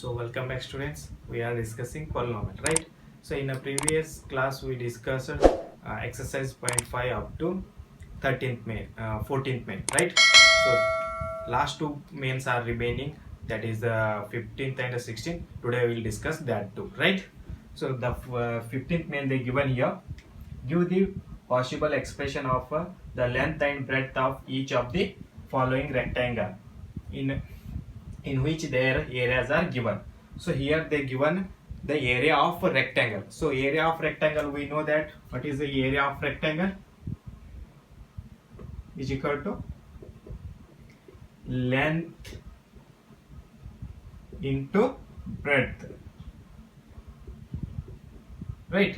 So welcome back students, we are discussing polynomial, right? So in a previous class we discussed exercise point 5 up to 13th main, 14th main, right? So last two mains are remaining, that is the 15th and the 16th. Today we will discuss that too, right? So the 15th main they given here, give the possible expression of the length and breadth of each of the following rectangle in which their areas are given. So here they given the area of a rectangle. So area of rectangle, we know that what is the area of rectangle is equal to length into breadth, right?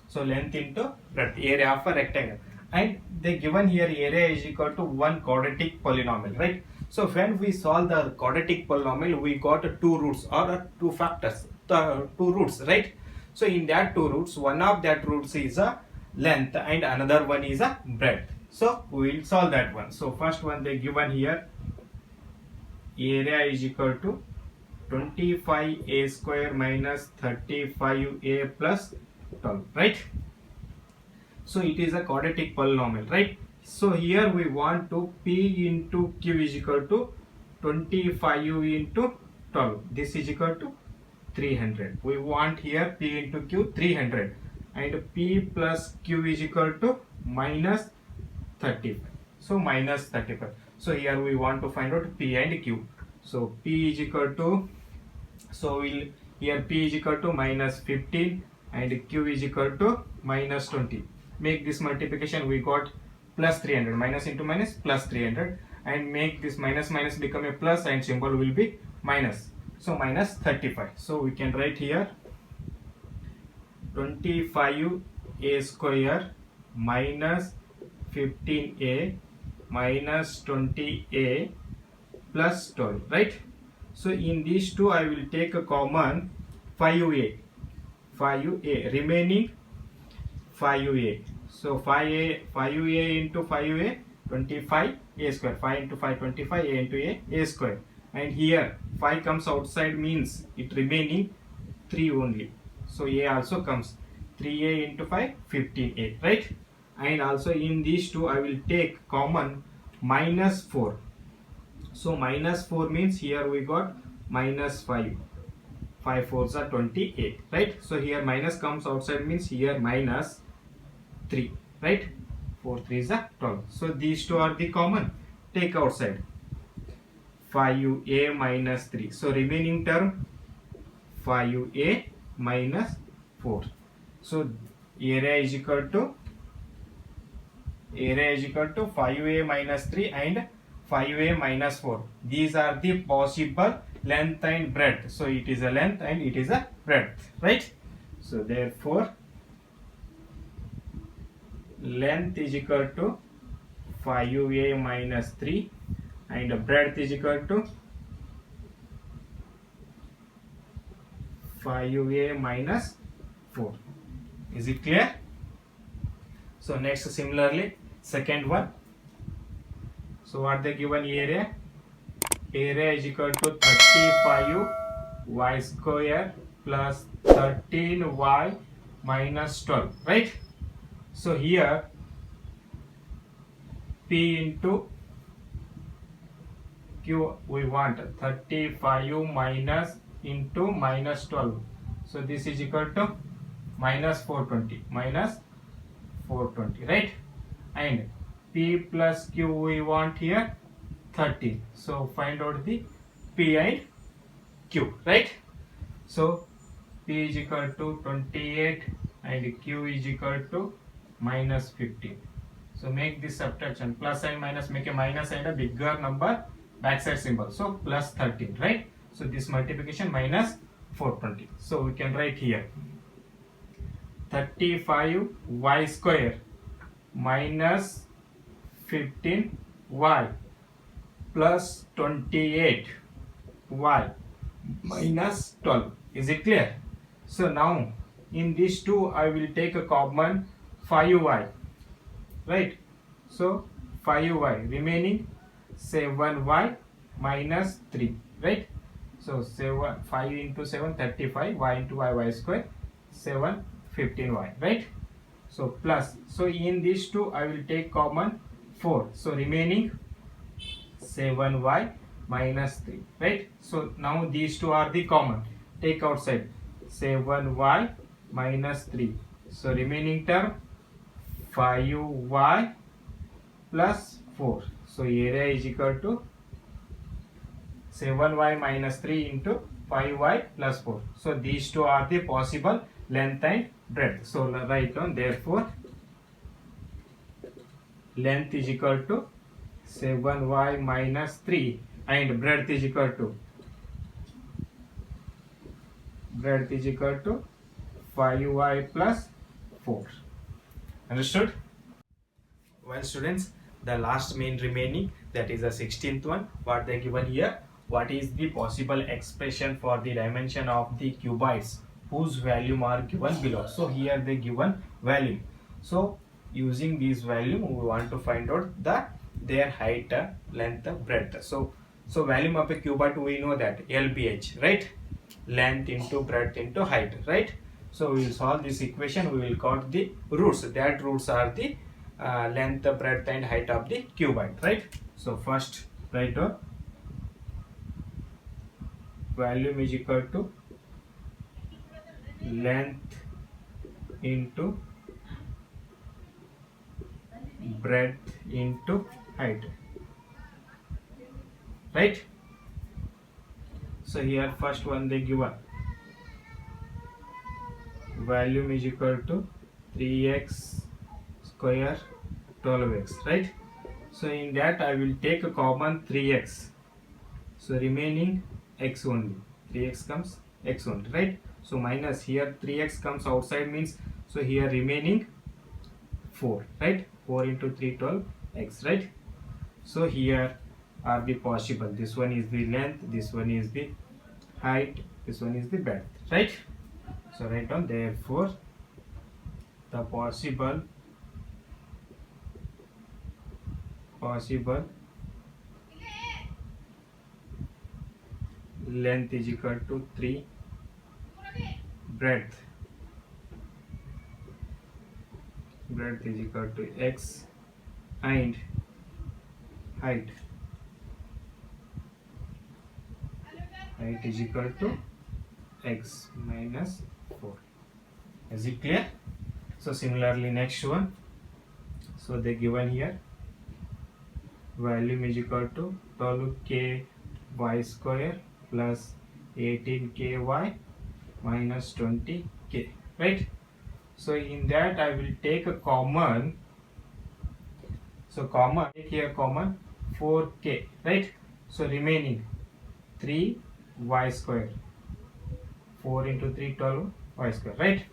So length into breadth, area of a rectangle, and they given here area is equal to one quadratic polynomial, right? So when we solve the quadratic polynomial, we got two roots or two factors, the two roots, right? So in that two roots, one of that roots is a length and another one is a breadth. So we will solve that one. So first one they given here, area is equal to 25a square minus 35a plus 12, right? So it is a quadratic polynomial, right? So here we want to p into q is equal to 25 into 12. This is equal to 300. We want here p into q 300 and p plus q is equal to minus 35. So minus 35. So here we want to find out p and q. So p is equal to, so we'll here p is equal to minus 15 and q is equal to minus 20. Make this multiplication, we got plus 300, minus into minus plus 300, and make this minus minus become a plus and symbol will be minus. So minus 35. So we can write here 25a square minus 15a minus 20a plus 12, right? So in these two I will take a common 5a, remaining 5a. So 5a into 5a, 25a square, 5 into 5, 25, a into a square, and here 5 comes outside means it remaining 3 only. So a also comes, 3a into 5, 15a, right? And also in these two I will take common minus 4. So minus 4 means here we got minus 5. 5 4s are 28, right? So here minus comes outside means here minus 3, right? 4 3s are 12. So these two are the common. Take outside 5a minus 3. So remaining term 5a minus 4. So area is equal to 5a minus 3 and 5a minus 4. These are the possible length and breadth. So it is a length and it is a breadth, right? So therefore length is equal to 5a minus 3 and breadth is equal to 5a minus 4. Is it clear? So next, similarly second one. So what they given area? Area is equal to 35y square plus 13y minus 12, right? So here p into q we want 35 minus into minus 12. So this is equal to minus 420, right? And p plus q we want here 30. So find out the p and q, right? So p is equal to 28 and q is equal to minus 15. So make this subtraction, plus and minus, make a minus and a bigger number backside symbol. So plus 13, right? So this multiplication minus 420. So we can write here 35y square minus 15y plus 28y minus 12. Is it clear? So now in these two I will take a common 5y, right? So 5y remaining 7y minus 3, right? So 5 into 7 35, y into y square 7 15y, right? So plus, so in these two I will take common 4, so remaining 7y minus 3, right? So now these two are the common, take outside 7y minus 3, so remaining term 5y plus 4, so area is equal to 7y minus 3 into 5y plus 4. So these two are the possible length and breadth. So write down, therefore length is equal to 7y minus 3 and breadth is equal to 5y plus 4. Understood? Well students, the last main remaining, that is the 16th one, what they given here, what is the possible expression for the dimension of the cuboids whose value are given below. So here they given value, so using this value we want to find out their height, length, breadth. So value of a cuboid we know that LBH, right? Length into breadth into height, right? So we will solve this equation, we will count the roots, that roots are the length, breadth and height of the cuboid, right? So first write down volume is equal to length into breadth into height, right? So here first one they given volume is equal to 3x square 12x, right? So in that I will take a common 3x, so remaining x only, 3x comes x only, right? So minus here 3x comes outside means, so here remaining 4, right? 4 into 3 12 x, right? So here are the possible, this one is the length, this one is the height, this one is the breadth, right? So write down, therefore the possible length is equal to 3, breadth is equal to x and height is equal to x minus 4. Is it clear? So similarly next one, so they given here volume is equal to 12k y square plus 18ky minus 20k, right? So in that I will take a common, so common, take here common 4k, right? So remaining 3y square, 4 into 3 12 y square, right?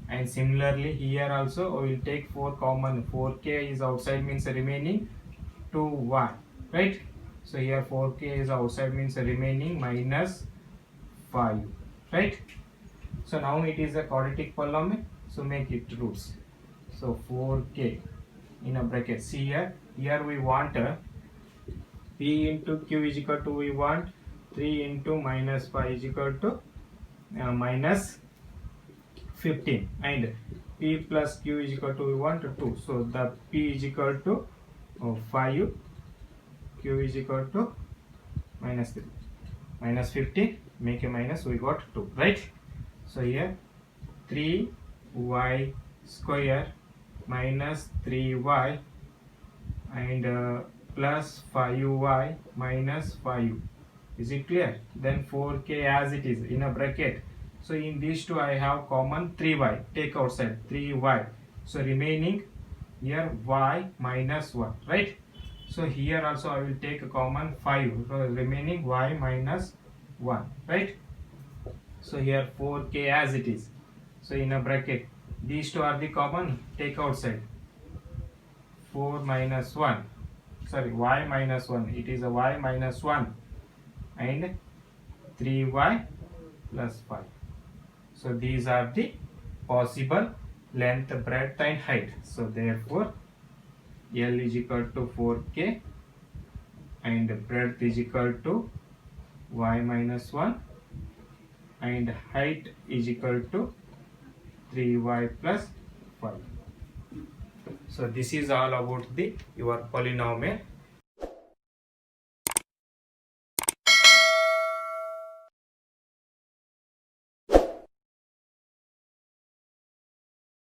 And similarly here also we will take 4 common, 4k is outside means remaining 2y, right? So here 4k is outside means remaining minus 5, right? So now it is a quadratic polynomial, so make it roots. So 4k in a bracket, see here we want p into q is equal to, we want 3 into minus 5 is equal to minus 15, and p plus q is equal to, we want 2, so the p is equal to 5, q is equal to minus 3, minus 15, make a minus, we got 2, right? So here 3y square minus 3y and plus 5y minus 5, is it clear? Then 4k as it is in a bracket, so in these two I have common 3y, take outside 3y, so remaining here y minus 1, right? So here also I will take a common 5, so remaining y minus 1, right? So here 4k as it is, so in a bracket these two are the common, take outside 4 minus 1, sorry y minus 1, it is a y minus 1 and 3y plus 5. So these are the possible length, breadth and height. So therefore L is equal to 4k and breadth is equal to y minus 1 and height is equal to 3y plus 5. So this is all about the your polynomial